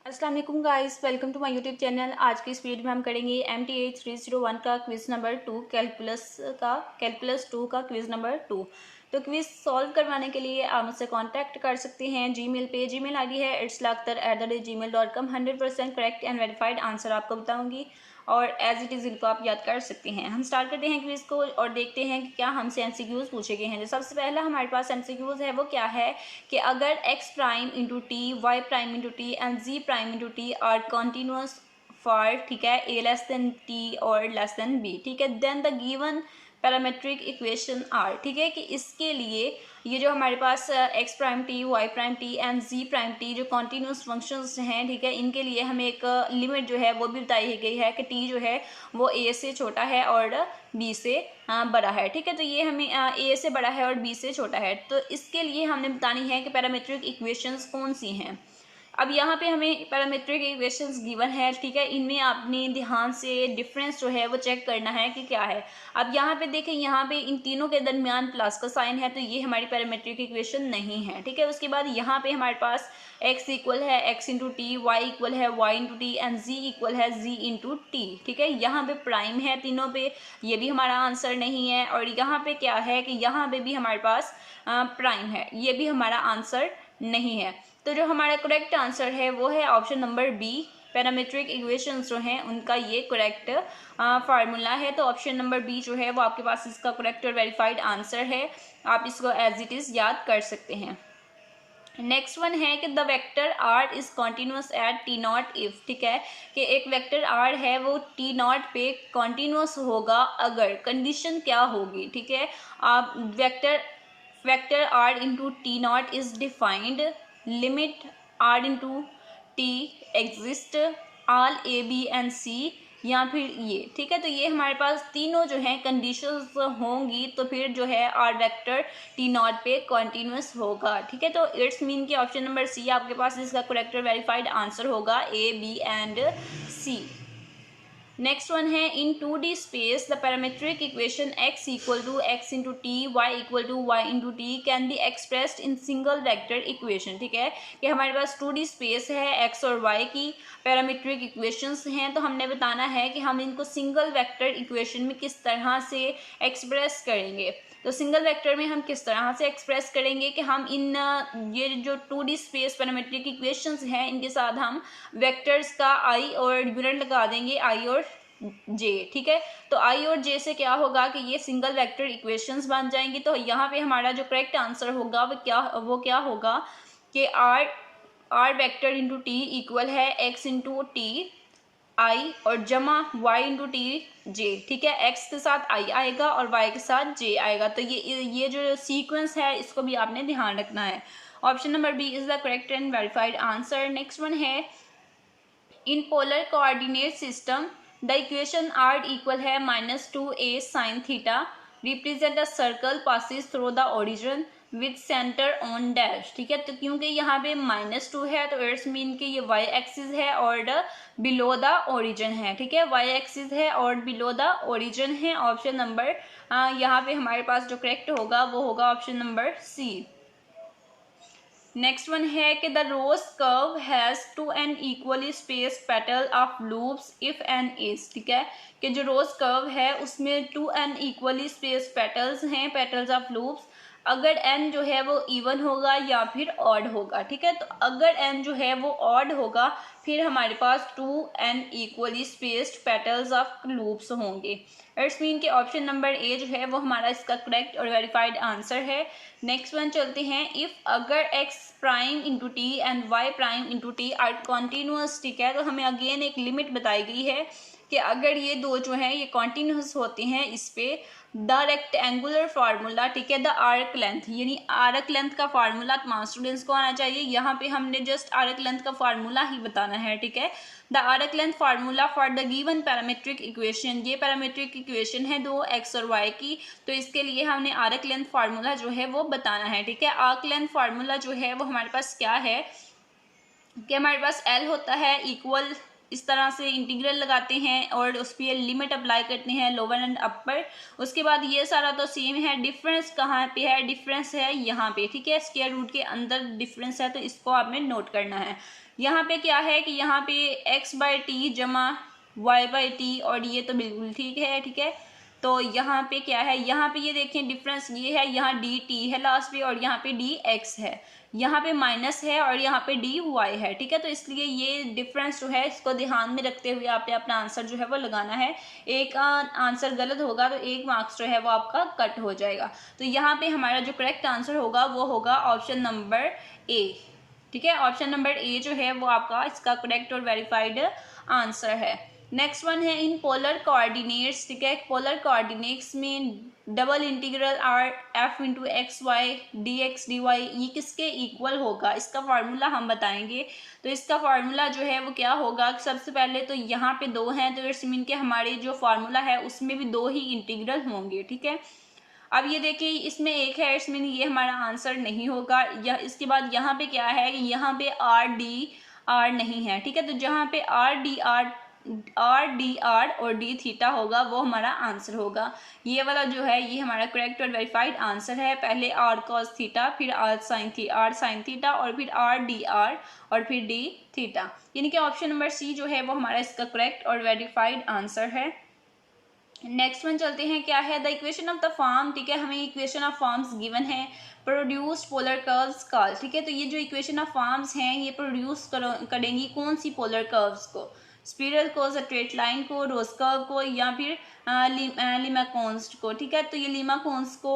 अस्सलाम वालेकुम guys, welcome to my YouTube channel. आज की इस वीडियो में हम करेंगे MTA 301 का क्विज़ नंबर 2 कैलकुलस 2 का क्विज़ नंबर 2। तो क्विज़ सॉल्व करवाने के लिए आप मुझसे कांटेक्ट कर सकते हैं जीमेल पे। जीमेल आईडी है itslaktar@gmail.com। 100% correct and verified answer आपको बताऊंगी और एज इट इज़ इनको आप याद कर सकते हैं। हम स्टार्ट करते हैं क्विज़ को और देखते हैं कि क्या हमसे एमसीक्यूज़ पूछे गए हैं। जो सबसे पहला हमारे पास एमसीक्यूज़ है वो क्या है कि अगर x prime into t, y prime into t and z prime into t are continuous for, ठीक है, a लेस देन t और लेस देन b, ठीक है, then the given parametric equation are, ठीक है, कि इसके लिए ये जो हमारे पास x prime t, y prime t and z prime t जो कॉन्टीन्यूस फंक्शंस हैं, ठीक है, इनके लिए हमें एक लिमिट जो है वो भी बताई गई है कि t जो है वो a से छोटा है और b से बड़ा है, ठीक है। तो ये हमें a से बड़ा है और b से छोटा है, तो इसके लिए हमने बतानी है कि पैरामेट्रिक इक्वेशंस कौन सी हैं। अब यहाँ पे हमें पैरामेट्रिक इक्वेशंस गिवन है, ठीक है, इनमें आपने ध्यान से डिफरेंस जो है वो चेक करना है कि क्या है। अब यहाँ पे देखें, यहाँ पे इन तीनों के दरमियान प्लस का साइन है, तो ये हमारी पैरामेट्रिक इक्वेशन नहीं है, ठीक है। उसके बाद यहाँ पे हमारे पास x इक्वल है x into t, y equal है y into t and z equal है z इंटू टी, ठीक है। यहाँ पे प्राइम है तीनों पे, ये भी हमारा आंसर नहीं है। और यहाँ पे क्या है कि यहाँ पे भी हमारे पास प्राइम है, ये भी हमारा आंसर नहीं है। तो जो हमारा करेक्ट आंसर है वो है option number B. Parametric equations जो हैं उनका ये करेक्ट फार्मूला है। तो ऑप्शन नंबर बी जो है वो आपके पास इसका करेक्ट और वेरीफाइड आंसर है। आप इसको एज इट इज़ याद कर सकते हैं। नेक्स्ट वन है कि the vector r is continuous at t naught if, ठीक है, कि एक वेक्टर आर है वो टी नॉट पे कॉन्टिन्यूस होगा अगर, कंडीशन क्या होगी, ठीक है। आप vector R into T naught is defined, limit R into T exist, all A B and C, या फिर ये, ठीक है। तो ये हमारे पास तीनों जो हैं कंडीशंस होंगी, तो फिर जो है आर वेक्टर टी नॉट पे कॉन्टिन्यूस होगा, ठीक है। तो इट्स मीन कि ऑप्शन नंबर सी आपके पास इसका करेक्ट और वेरीफाइड आंसर होगा, A B and C. Next one है in 2D space the parametric equation x equal to x into t, y equal to y into t can be expressed in single vector equation, ठीक है, कि हमारे पास 2D space है, x और y की parametric equations हैं, तो हमने बताना है कि हम इनको सिंगल वेक्टर इक्वेशन में किस तरह से एक्सप्रेस करेंगे। तो सिंगल वेक्टर में हम किस तरह से एक्सप्रेस करेंगे कि हम इन ये जो 2D स्पेस पैरामेट्रिक इक्वेशंस हैं इनके साथ हम वेक्टर्स का आई और यूनिट लगा देंगे, आई और जे, ठीक है। तो आई और जे से क्या होगा कि ये सिंगल वेक्टर इक्वेशंस बन जाएंगी। तो यहाँ पे हमारा जो करेक्ट आंसर होगा वो क्या होगा कि r vector into t equal है एक्स इंटू टी आई और जमा y इंटू टी जे, ठीक है। x के साथ i आएगा और y के साथ j आएगा। तो ये जो सीक्वेंस है इसको भी आपने ध्यान रखना है। Option number B is the correct and verified answer. Next one है in polar coordinate system the equation R equal है -2a sin theta, represent a circle passes through the origin with centre on dash, ठीक है। तो क्योंकि यहाँ पे -2 है तो इट्स मीन कि ये y एक्सिस है और बिलो द ओरिजिन है, ठीक है, y एक्सिस है और बिलो द ओरिजिन है। ऑप्शन नंबर यहाँ पे हमारे पास जो करेक्ट होगा वो होगा option number C. Next one है कि the rose curve has two n equally space petal of loops if n is, ठीक है, कि जो रोज कर्व है उसमें 2 एन इक्वली स्पेस पेटल्स हैं, पेटल्स ऑफ लूप्स, अगर एन जो है वो इवन होगा या फिर ऑड होगा, ठीक है। तो अगर एन जो है वो ऑड होगा फिर हमारे पास 2 n equally spaced petals of loops होंगे। इट्स मीन कि ऑप्शन नंबर ए जो है वो हमारा इसका करेक्ट और वेरीफाइड आंसर है। नेक्स्ट वन चलते हैं, इफ अगर x prime into t and y prime into t are continuous, ठीक है, तो हमें अगेन एक लिमिट बताई गई है कि अगर ये दो जो हैं ये कॉन्टीन्यूअस होते हैं इस पे द रेक्टेंगुलर फार्मूला, ठीक है, द आर्क लेंथ, यानी आर्क लेंथ का फार्मूला तमाम स्टूडेंट्स को आना चाहिए। यहाँ पे हमने जस्ट आर्क लेंथ का फार्मूला ही बताना है, ठीक है। The arc length formula for the given parametric equation, ये पैरामेट्रिक इक्वेशन है दो x और y की, तो इसके लिए हमने आर्क लेंथ फार्मूला जो है वो बताना है, ठीक है। आर्क लेंथ फार्मूला जो है वो हमारे पास क्या है कि हमारे पास L होता है इक्वल इस तरह से इंटीग्रल लगाते हैं और उस पर लिमिट अप्लाई करते हैं लोअर एंड अपर। उसके बाद ये सारा तो सेम है, डिफरेंस कहाँ पे है, डिफरेंस है यहाँ पे, ठीक है, स्क्वायर रूट के अंदर डिफरेंस है, तो इसको आपने नोट करना है। यहाँ पे क्या है कि यहाँ पे x/t जमा y/t, और ये तो बिल्कुल ठीक है, ठीक है। तो यहाँ पे क्या है, यहाँ पे ये देखें डिफरेंस ये है, यहाँ dt है लास्ट पे और यहाँ पे dx है, यहाँ पे माइनस है और यहाँ पे dy है, ठीक है। तो इसलिए ये डिफरेंस जो है इसको ध्यान में रखते हुए आपने अपना आंसर जो है वो लगाना है। एक आंसर गलत होगा तो 1 मार्क्स जो है वो आपका कट हो जाएगा। तो यहाँ पे हमारा जो करेक्ट आंसर होगा वो होगा ऑप्शन नंबर ए, ठीक है। ऑप्शन नंबर ए जो है वो आपका इसका करेक्ट और वेरीफाइड आंसर है। नेक्स्ट वन है इन पोलर कोऑर्डिनेट्स, ठीक है। पोलर कोऑर्डिनेट्स में double integral r f into x y d x d y ये किसके इक्वल होगा, इसका फार्मूला हम बताएंगे। तो इसका फार्मूला जो है वो क्या होगा, सबसे पहले तो यहाँ पे 2 हैं, तो इट्स मीन के हमारे जो फार्मूला है उसमें भी 2 ही इंटीग्रल होंगे, ठीक है। अब ये देखिए इसमें 1 है, इट्स मीन ये हमारा आंसर नहीं होगा। या इसके बाद यहाँ पे क्या है कि यहाँ पे आर डी आर नहीं है, ठीक है। तो जहाँ पे आर डी आर और डी थीटा होगा वो हमारा आंसर होगा। ये वाला जो है ये हमारा करेक्ट और वेरीफाइड आंसर है। पहले आर कॉस थीटा, फिर आर साइन थीटा और फिर आर डी आर और फिर डी थीटा, यानी कि ऑप्शन नंबर सी जो है वो हमारा इसका करेक्ट और वेरीफाइड आंसर है। नेक्स्ट वन चलते हैं, क्या है the equation of the form, ठीक है। हमें इक्वेशन ऑफ फॉर्म्स गिवन है, प्रोड्यूस्ड पोलर कर्व्स का, ठीक है। तो ये जो इक्वेशन ऑफ फॉर्म्स हैं ये प्रोड्यूस करेंगी कौन सी पोलर कर्व्स को, स्पिरल को, स्ट्रेट लाइन को, रोज कर्व को, या फिर लीमा कॉन्स्ट को, ठीक है। तो ये लीमा कॉन्स्ट को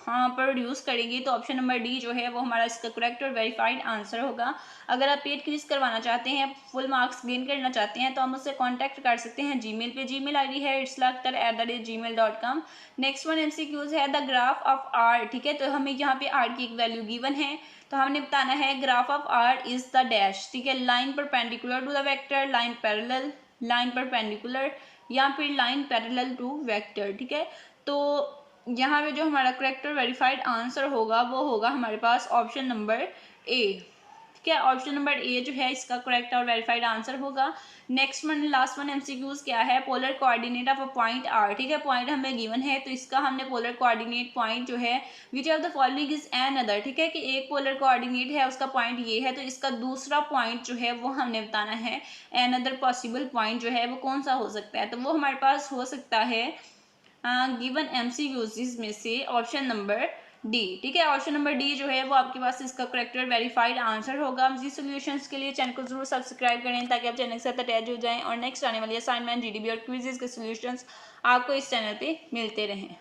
प्रोड्यूस करेंगी। तो ऑप्शन नंबर डी जो है वो हमारा इसका करेक्ट और वेरीफाइड आंसर होगा। अगर आप पेड क्विज करवाना चाहते हैं, फुल मार्क्स गेन करना चाहते हैं, तो हम उससे कांटेक्ट कर सकते हैं जीमेल पे। जीमेल आईडी है itslakhtar@gmail.com। नेक्स्ट वन एमसीक्यूज है द ग्राफ ऑफ आर, ठीक है। तो हमें यहाँ पे आर की एक वैल्यू गिवन है, तो हमने बताना है graph of r is the dash, ठीक है। Line perpendicular to the vector, line parallel, line perpendicular, या फिर लाइन पैरेलल टू वेक्टर, ठीक है। तो यहाँ पे जो हमारा करेक्ट और वेरीफाइड आंसर होगा वो होगा हमारे पास ऑप्शन नंबर ए, ठीक है। ऑप्शन नंबर ए जो है इसका करेक्ट और वेरीफाइड आंसर होगा। Next one last one MCQs क्या है, polar coordinate of a point r, ठीक है। पॉइंट हमें गिवन है, तो इसका हमने पोलर कोऑर्डिनेट पॉइंट जो है which of the following is an other, ठीक है। कि एक पोलर कोऑर्डिनेट है उसका पॉइंट ये है, तो इसका दूसरा पॉइंट जो है वो हमने बताना है। एन अदर पॉसिबल पॉइंट जो है वो कौन सा हो सकता है, तो वो हमारे पास हो सकता है गिवन एमसीक्यूज में से ऑप्शन नंबर डी, ठीक है। ऑप्शन नंबर डी जो है वो आपके पास इसका करेक्ट और वेरीफाइड आंसर होगा। मज़ीद सॉल्यूशंस के लिए चैनल को जरूर सब्सक्राइब करें ताकि आप चैनल के साथ अटैच हो जाएं और नेक्स्ट आने वाली असाइनमेंट जीडीबी और क्विज़ेस के सॉल्यूशंस आपको इस चैनल पे मिलते रहें।